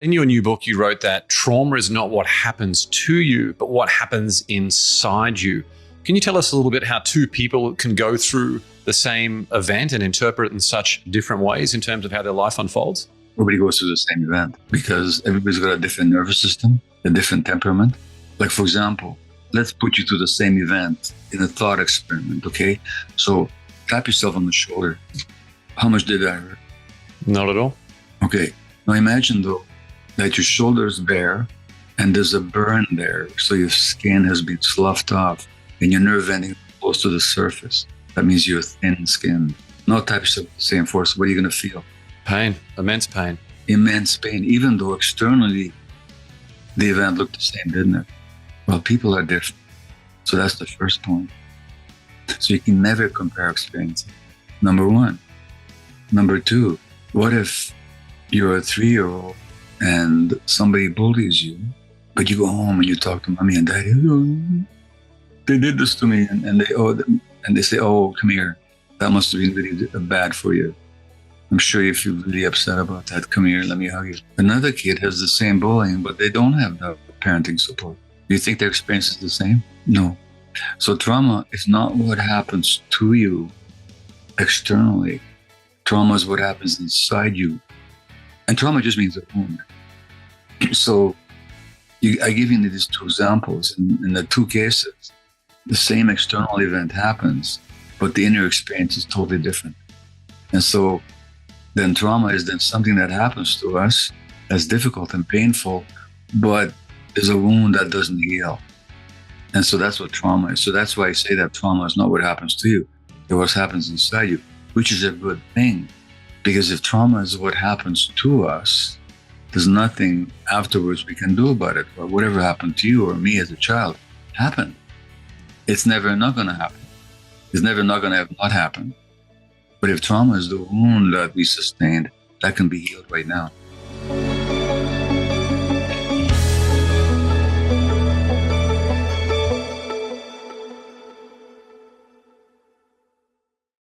In your new book, you wrote that trauma is not what happens to you, but what happens inside you. Can you tell us a little bit how two people can go through the same event and interpret it in such different ways in terms of how their life unfolds? Nobody goes through the same event because everybody's got a different nervous system, a different temperament. Like, for example, let's put you through the same event in a thought experiment, okay? So tap yourself on the shoulder. How much did that hurt? Not at all. Okay. Now imagine, though, that your shoulder is bare and there's a burn there. So your skin has been sloughed off and your nerve ending close to the surface. That means you're thin-skinned. Now tap yourself with the same force. What are you going to feel? Pain, immense pain. Immense pain, even though externally the event looked the same, didn't it? Well, people are different. So that's the first point. So you can never compare experiences. Number one. Number two, what if you're a 3-year-old and somebody bullies you, but you go home and you talk to mommy and daddy, oh, they did this to me, and they say, oh, come here. That must have been really bad for you. I'm sure you feel really upset about that. Come here, let me hug you. Another kid has the same bullying, but they don't have the parenting support. Do you think their experience is the same? No. So trauma is not what happens to you externally. Trauma is what happens inside you. And trauma just means a wound. So I give you these two examples. In the two cases, the same external event happens, but the inner experience is totally different. And so then trauma is then something that happens to us that's difficult and painful, but there's a wound that doesn't heal. And so that's what trauma is. So that's why I say that trauma is not what happens to you, it's what happens inside you, which is a good thing. Because if trauma is what happens to us, there's nothing afterwards we can do about it. Or whatever happened to you or me as a child happened. It's never not going to happen. It's never not going to have not happened. But if trauma is the wound that we sustained, that can be healed right now.